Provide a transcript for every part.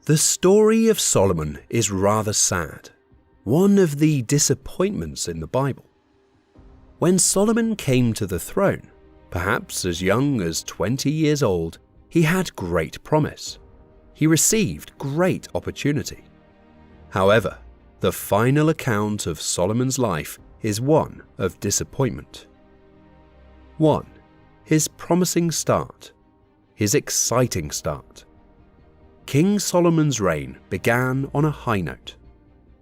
The story of Solomon is rather sad, one of the disappointments in the Bible. When Solomon came to the throne, perhaps as young as 20 years old, he had great promise. He received great opportunity. However, the final account of Solomon's life is one of disappointment. 1. His promising start. His exciting start. King Solomon's reign began on a high note.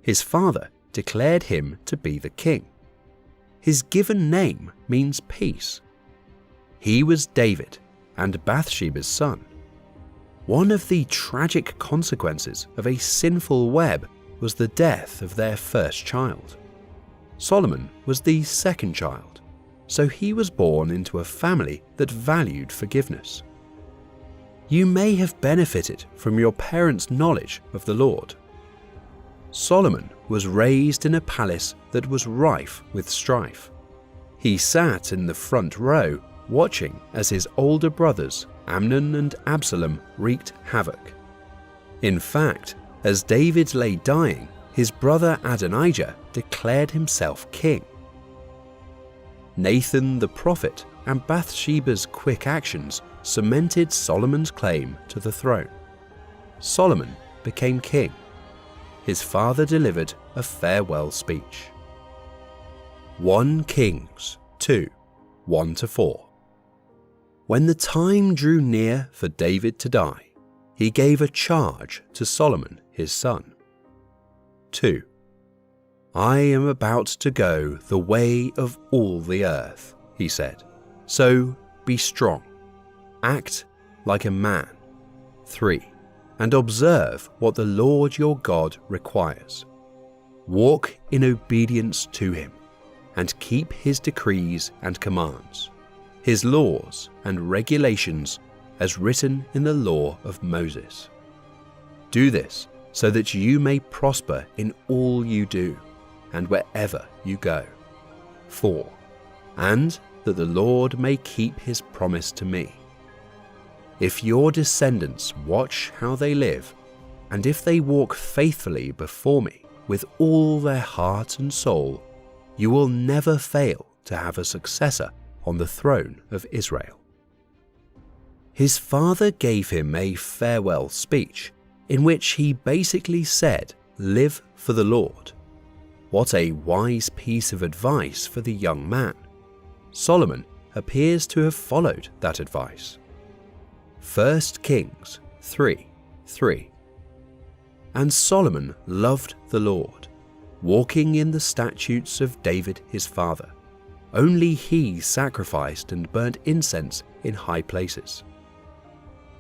His father declared him to be the king. His given name means peace. He was David and Bathsheba's son. One of the tragic consequences of a sinful web was the death of their first child. Solomon was the second child, so he was born into a family that valued forgiveness. You may have benefited from your parents' knowledge of the Lord. Solomon was raised in a palace that was rife with strife. He sat in the front row watching as his older brothers Amnon and Absalom wreaked havoc. In fact, as David lay dying, his brother Adonijah declared himself king. Nathan the prophet and Bathsheba's quick actions cemented Solomon's claim to the throne. Solomon became king. His father delivered a farewell speech. 1 Kings 2, 1-4. When the time drew near for David to die, he gave a charge to Solomon his son. 2. I am about to go the way of all the earth, he said, so be strong. Act like a man. 3. And observe what the Lord your God requires. Walk in obedience to him, and keep his decrees and commands, his laws and regulations as written in the law of Moses. Do this so that you may prosper in all you do, and wherever you go. 4. And that the Lord may keep his promise to me. If your descendants watch how they live, and if they walk faithfully before me with all their heart and soul, you will never fail to have a successor on the throne of Israel. His father gave him a farewell speech in which he basically said, "Live for the Lord." What a wise piece of advice for the young man. Solomon appears to have followed that advice. 1 Kings 3:3. And Solomon loved the Lord, walking in the statutes of David his father. Only he sacrificed and burnt incense in high places.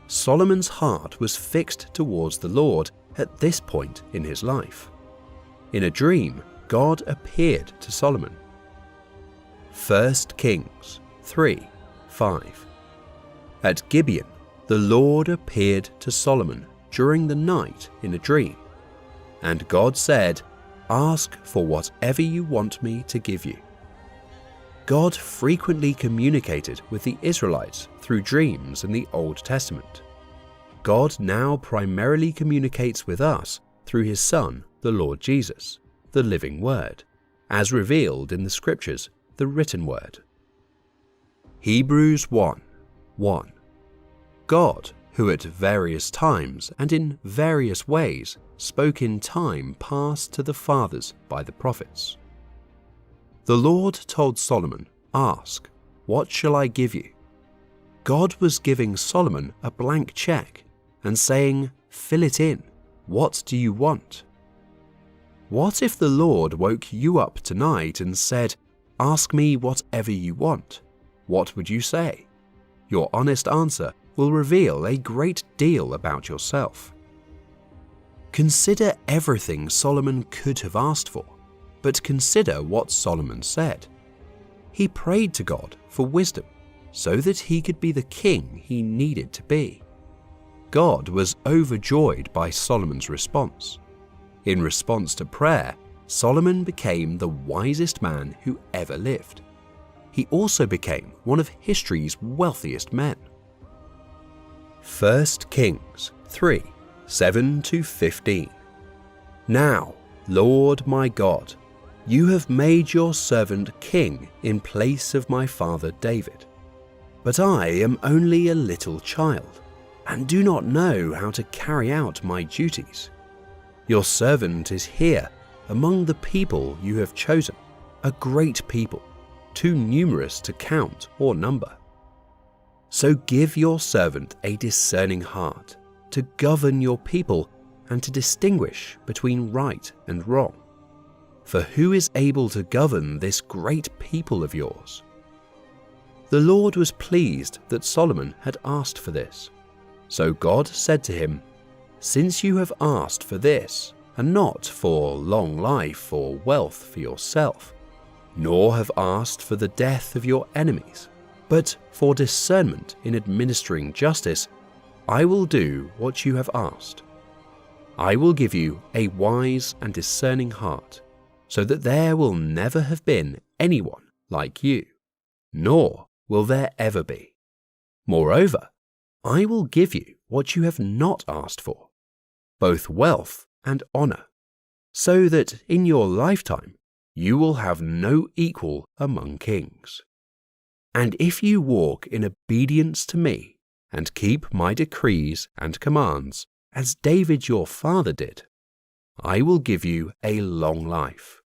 Solomon's heart was fixed towards the Lord at this point in his life. In a dream, God appeared to Solomon. 1 Kings 3:5. At Gibeon, the Lord appeared to Solomon during the night in a dream, and God said, "Ask for whatever you want me to give you." God frequently communicated with the Israelites through dreams in the Old Testament. God now primarily communicates with us through his Son, the Lord Jesus, the living Word, as revealed in the Scriptures, the written Word. Hebrews 1:1. God, who at various times and in various ways spoke in time past to the fathers by the prophets. The Lord told Solomon, "Ask, what shall I give you?" God was giving Solomon a blank check and saying, "Fill it in. What do you want?" What if the Lord woke you up tonight and said, "Ask me whatever you want"? What would you say? Your honest answer will reveal a great deal about yourself. Consider everything Solomon could have asked for, but consider what Solomon said. He prayed to God for wisdom so that he could be the king he needed to be. God was overjoyed by Solomon's response. In response to prayer, Solomon became the wisest man who ever lived. He also became one of history's wealthiest men. 1 Kings 3, 7-15. Now, Lord my God, you have made your servant king in place of my father David. But I am only a little child, and do not know how to carry out my duties. Your servant is here among the people you have chosen, a great people, too numerous to count or number. So give your servant a discerning heart to govern your people and to distinguish between right and wrong. For who is able to govern this great people of yours? The Lord was pleased that Solomon had asked for this. So God said to him, "Since you have asked for this, and not for long life or wealth for yourself, nor have asked for the death of your enemies, but for discernment in administering justice, I will do what you have asked. I will give you a wise and discerning heart, so that there will never have been anyone like you, nor will there ever be. Moreover, I will give you what you have not asked for, both wealth and honor, so that in your lifetime you will have no equal among kings. And if you walk in obedience to me and keep my decrees and commands, as David your father did, I will give you a long life."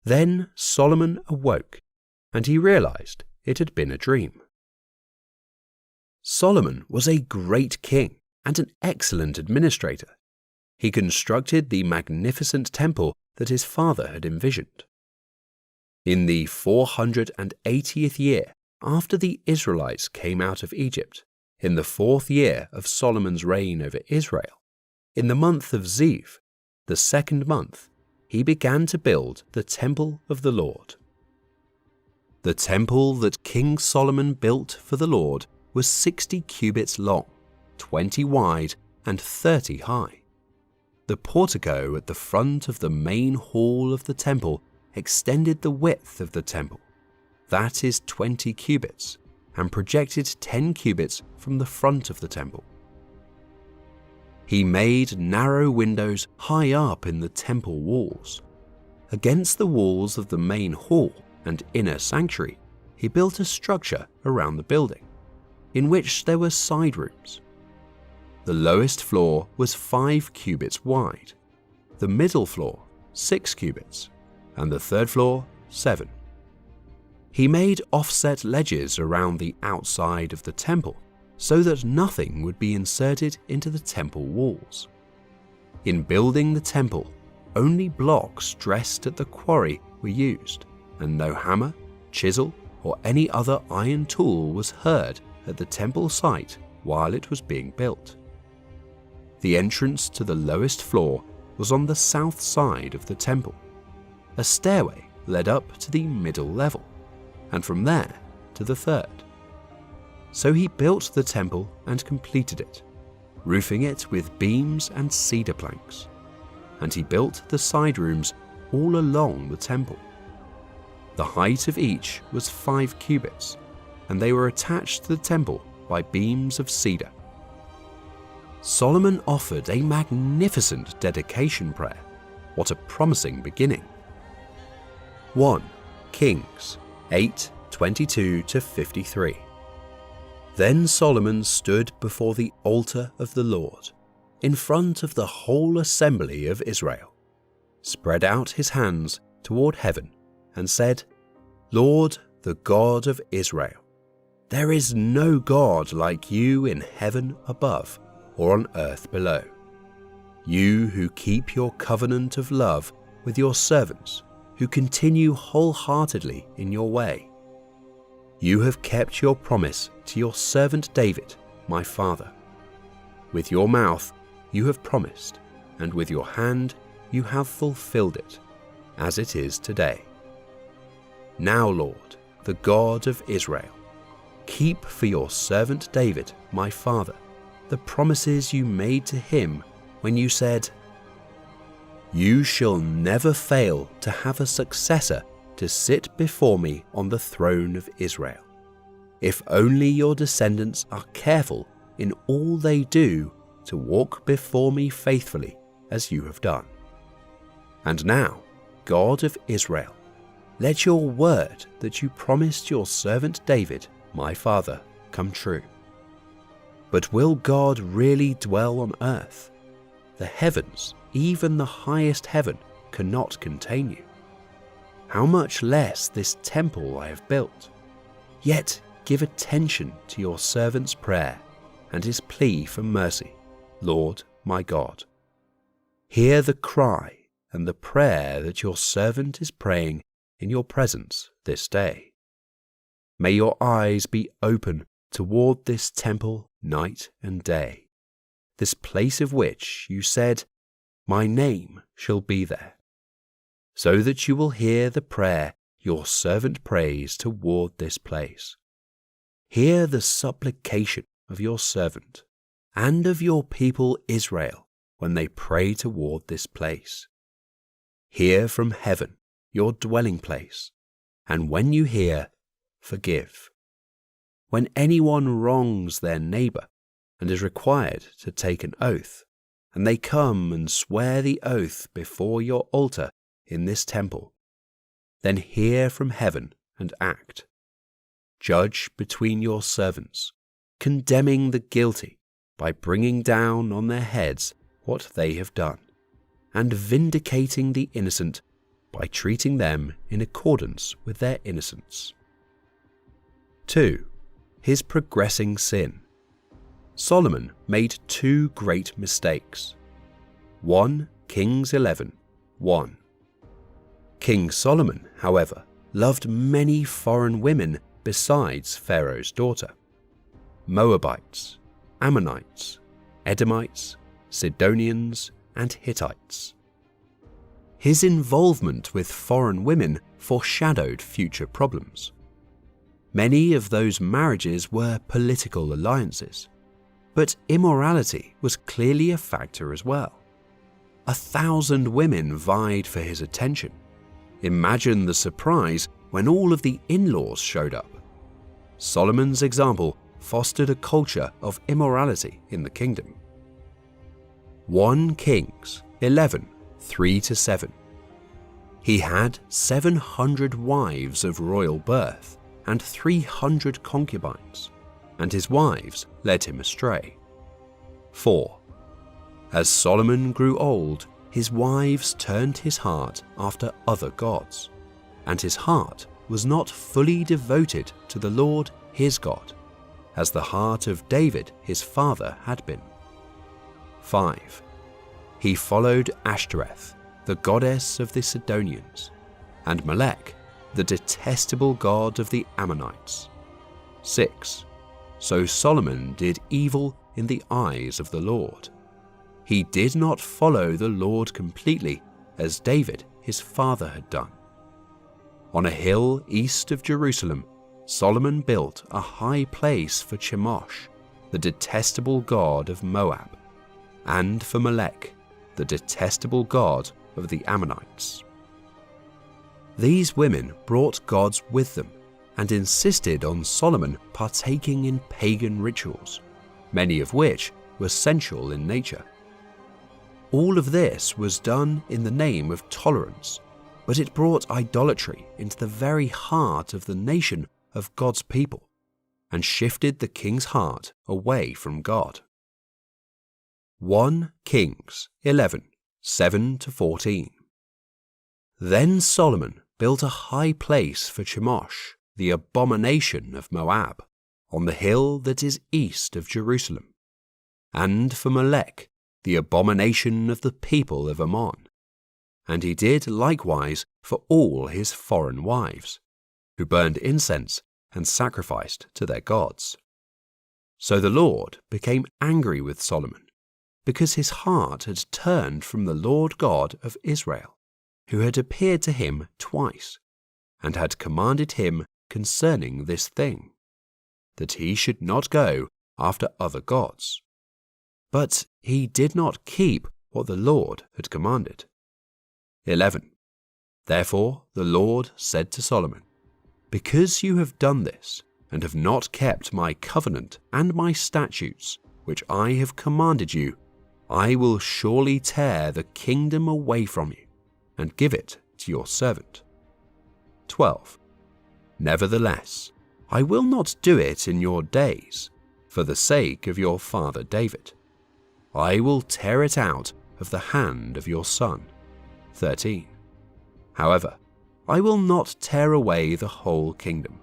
Then Solomon awoke, and he realized it had been a dream. Solomon was a great king and an excellent administrator. He constructed the magnificent temple that his father had envisioned. In the 480th year after the Israelites came out of Egypt, in the 4th year of Solomon's reign over Israel, in the month of Ziv, the 2nd month, he began to build the temple of the Lord. The temple that King Solomon built for the Lord was 60 cubits long, 20 wide, and 30 high. The portico at the front of the main hall of the temple extended the width of the temple, that is 20 cubits, and projected 10 cubits from the front of the temple. He made narrow windows high up in the temple walls. Against the walls of the main hall and inner sanctuary, he built a structure around the building, in which there were side rooms. The lowest floor was 5 cubits wide, the middle floor 6 cubits, and the third floor 7. He made offset ledges around the outside of the temple so that nothing would be inserted into the temple walls. In building the temple, only blocks dressed at the quarry were used, and no hammer, chisel, or any other iron tool was heard at the temple site while it was being built. The entrance to the lowest floor was on the south side of the temple. A stairway led up to the middle level, and from there to the third. So he built the temple and completed it, roofing it with beams and cedar planks. And he built the side rooms all along the temple. The height of each was 5 cubits, and they were attached to the temple by beams of cedar. Solomon offered a magnificent dedication prayer. What a promising beginning. 1 Kings 8:22-53. Then Solomon stood before the altar of the Lord, in front of the whole assembly of Israel, spread out his hands toward heaven, and said, "Lord, the God of Israel, there is no God like you in heaven above or on earth below. You who keep your covenant of love with your servants, who continue wholeheartedly in your way. You have kept your promise to your servant David, my father. With your mouth you have promised, and with your hand you have fulfilled it, as it is today. Now, Lord, the God of Israel, keep for your servant David, my father, the promises you made to him when you said, 'You shall never fail to have a successor to sit before me on the throne of Israel. If only your descendants are careful in all they do to walk before me faithfully as you have done. And now, God of Israel, let your word that you promised your servant David, my father, come true. But will God really dwell on earth? The heavens, even the highest heaven, cannot contain you. How much less this temple I have built? Yet give attention to your servant's prayer and his plea for mercy, Lord my God. Hear the cry and the prayer that your servant is praying in your presence this day. May your eyes be open toward this temple night and day, this place of which you said, my name shall be there, so that you will hear the prayer your servant prays toward this place. Hear the supplication of your servant and of your people Israel when they pray toward this place. Hear from heaven your dwelling place, and when you hear, forgive. When anyone wrongs their neighbor and is required to take an oath, and they come and swear the oath before your altar in this temple, then hear from heaven and act. Judge between your servants, condemning the guilty by bringing down on their heads what they have done, and vindicating the innocent by treating them in accordance with their innocence. 2. His progressing sin. Solomon made two great mistakes. 1 Kings 11:1. King Solomon, however, loved many foreign women besides Pharaoh's daughter: Moabites, Ammonites, Edomites, Sidonians, and Hittites. His involvement with foreign women foreshadowed future problems. Many of those marriages were political alliances, but immorality was clearly a factor as well. 1,000 women vied for his attention. Imagine the surprise when all of the in-laws showed up. Solomon's example fostered a culture of immorality in the kingdom. 1 Kings 11:3-7. He had 700 wives of royal birth and 300 concubines, and his wives led him astray. 4. As Solomon grew old, his wives turned his heart after other gods, and his heart was not fully devoted to the Lord his God, as the heart of David his father had been. 5. He followed Ashtoreth, the goddess of the Sidonians, and Molech, the detestable god of the Ammonites. 6. So Solomon did evil in the eyes of the Lord. He did not follow the Lord completely, as David his father had done. On a hill east of Jerusalem, Solomon built a high place for Chemosh, the detestable god of Moab, and for Molech, the detestable god of the Ammonites. These women brought gods with them and insisted on Solomon partaking in pagan rituals, many of which were sensual in nature. All of this was done in the name of tolerance, but it brought idolatry into the very heart of the nation of God's people and shifted the king's heart away from God. 1 Kings 11:7-14. Then Solomon built a high place for Chemosh, the abomination of Moab, on the hill that is east of Jerusalem, and for Molech, the abomination of the people of Ammon. And he did likewise for all his foreign wives, who burned incense and sacrificed to their gods. So the Lord became angry with Solomon, because his heart had turned from the Lord God of Israel, who had appeared to him twice, and had commanded him concerning this thing, that he should not go after other gods. But he did not keep what the Lord had commanded. 11. Therefore the Lord said to Solomon, because you have done this, and have not kept my covenant and my statutes, which I have commanded you, I will surely tear the kingdom away from you and give it to your servant. 12. Nevertheless, I will not do it in your days, for the sake of your father David. I will tear it out of the hand of your son. 13. However, I will not tear away the whole kingdom.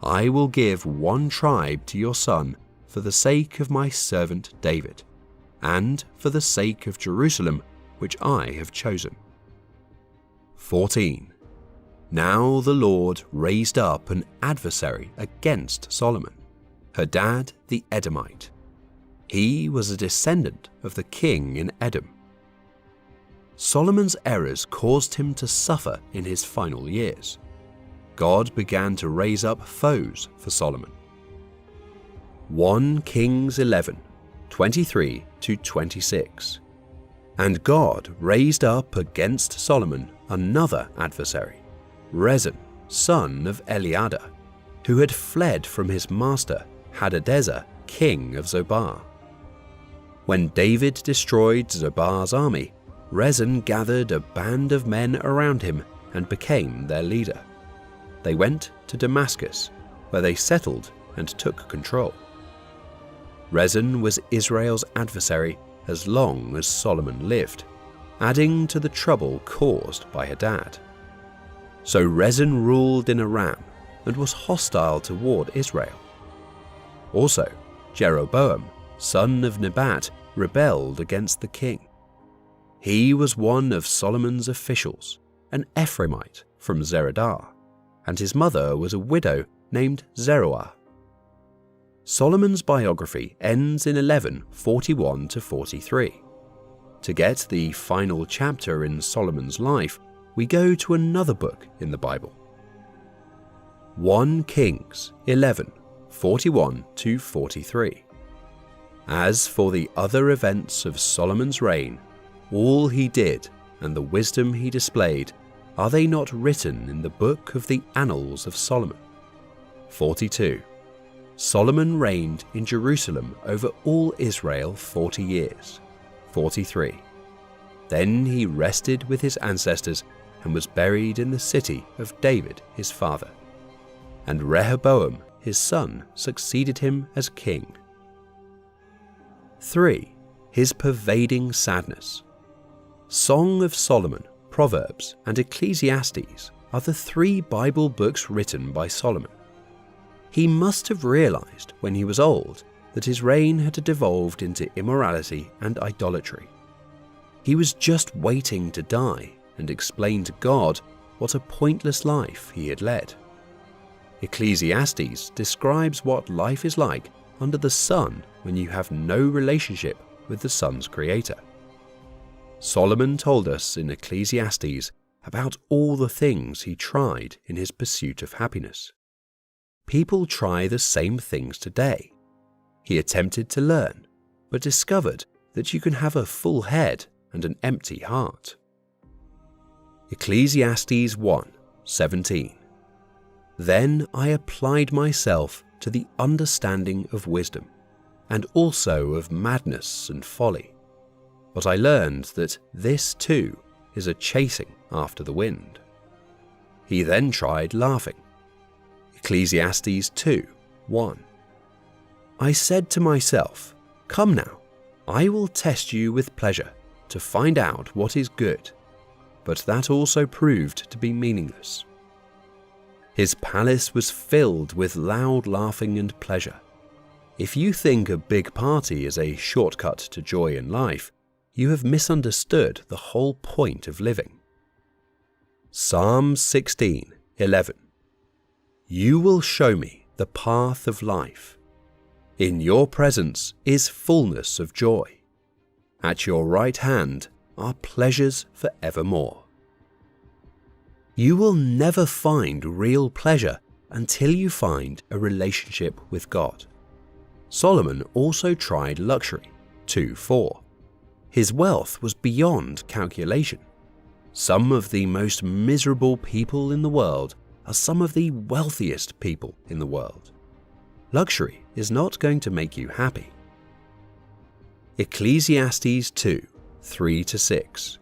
I will give one tribe to your son for the sake of my servant David, and for the sake of Jerusalem, which I have chosen. 14. Now the Lord raised up an adversary against Solomon, Hadad the Edomite. He was a descendant of the king in Edom. Solomon's errors caused him to suffer in his final years. God began to raise up foes for Solomon. 1 Kings 11, 23-26. And God raised up against Solomon another adversary, Rezin, son of Eliada, who had fled from his master Hadadezer, king of Zobah. When David destroyed Zobah's army, Rezin gathered a band of men around him and became their leader. They went to Damascus, where they settled and took control. Rezin was Israel's adversary as long as Solomon lived, adding to the trouble caused by Hadad. So Rezin ruled in Aram and was hostile toward Israel. Also, Jeroboam, son of Nebat, rebelled against the king. He was one of Solomon's officials, an Ephraimite from Zeredah, and his mother was a widow named Zeruah. Solomon's biography ends in 11:41-43. To get the final chapter in Solomon's life, we go to another book in the Bible. 1 Kings 11:41-43. As for the other events of Solomon's reign, all he did and the wisdom he displayed, are they not written in the book of the Annals of Solomon? 42. Solomon reigned in Jerusalem over all Israel 40 years. 43. Then he rested with his ancestors and was buried in the city of David his father. And Rehoboam his son succeeded him as king. 3. His pervading sadness. Song of Solomon, Proverbs, and Ecclesiastes are the 3 Bible books written by Solomon. He must have realized when he was old that his reign had devolved into immorality and idolatry. He was just waiting to die and explain to God what a pointless life he had led. Ecclesiastes describes what life is like under the sun when you have no relationship with the sun's creator. Solomon told us in Ecclesiastes about all the things he tried in his pursuit of happiness. People try the same things today. He attempted to learn, but discovered that you can have a full head and an empty heart. Ecclesiastes 1:17. Then I applied myself to the understanding of wisdom, and also of madness and folly. But I learned that this too is a chasing after the wind. He then tried laughing. Ecclesiastes 2:1. I said to myself, come now, I will test you with pleasure to find out what is good. But that also proved to be meaningless. His palace was filled with loud laughing and pleasure. If you think a big party is a shortcut to joy in life, you have misunderstood the whole point of living. Psalm 16:11. You will show me the path of life. In your presence is fullness of joy. At your right hand are pleasures for evermore. You will never find real pleasure until you find a relationship with God. Solomon also tried luxury. 2:4. His wealth was beyond calculation. Some of the most miserable people in the world are some of the wealthiest people in the world. Luxury is not going to make you happy. Ecclesiastes 2, 3-6.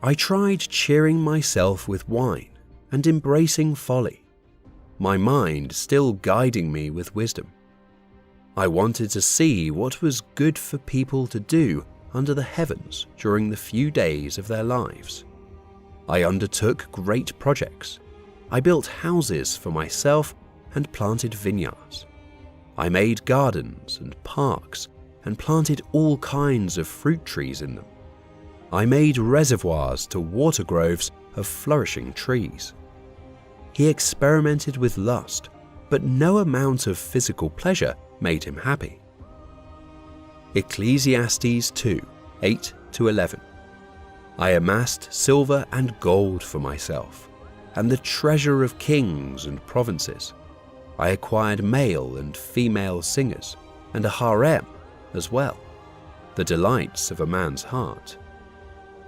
I tried cheering myself with wine and embracing folly, my mind still guiding me with wisdom. I wanted to see what was good for people to do under the heavens during the few days of their lives. I undertook great projects. I built houses for myself and planted vineyards. I made gardens and parks and planted all kinds of fruit trees in them. I made reservoirs to water groves of flourishing trees. He experimented with lust, but no amount of physical pleasure made him happy. Ecclesiastes 2, 8-11. I amassed silver and gold for myself, and the treasure of kings and provinces. I acquired male and female singers, and a harem as well, the delights of a man's heart.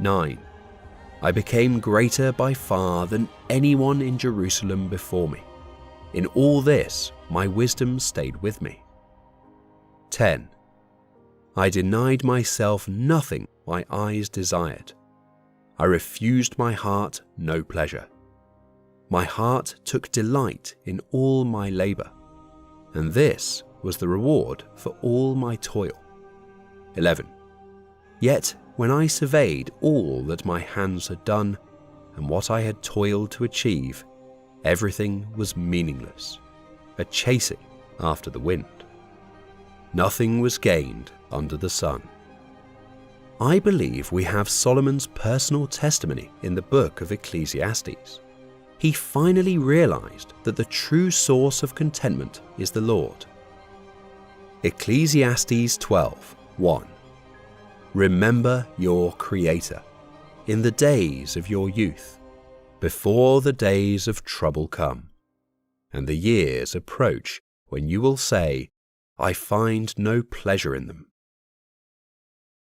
9. I became greater by far than anyone in Jerusalem before me. In all this, my wisdom stayed with me. 10. I denied myself nothing my eyes desired. I refused my heart no pleasure. My heart took delight in all my labor, and this was the reward for all my toil. 11. Yet when I surveyed all that my hands had done and what I had toiled to achieve, everything was meaningless, a chasing after the wind. Nothing was gained under the sun. I believe we have Solomon's personal testimony in the book of Ecclesiastes. He finally realized that the true source of contentment is the Lord. Ecclesiastes 12, 1. Remember your Creator in the days of your youth, before the days of trouble come, and the years approach when you will say, I find no pleasure in them.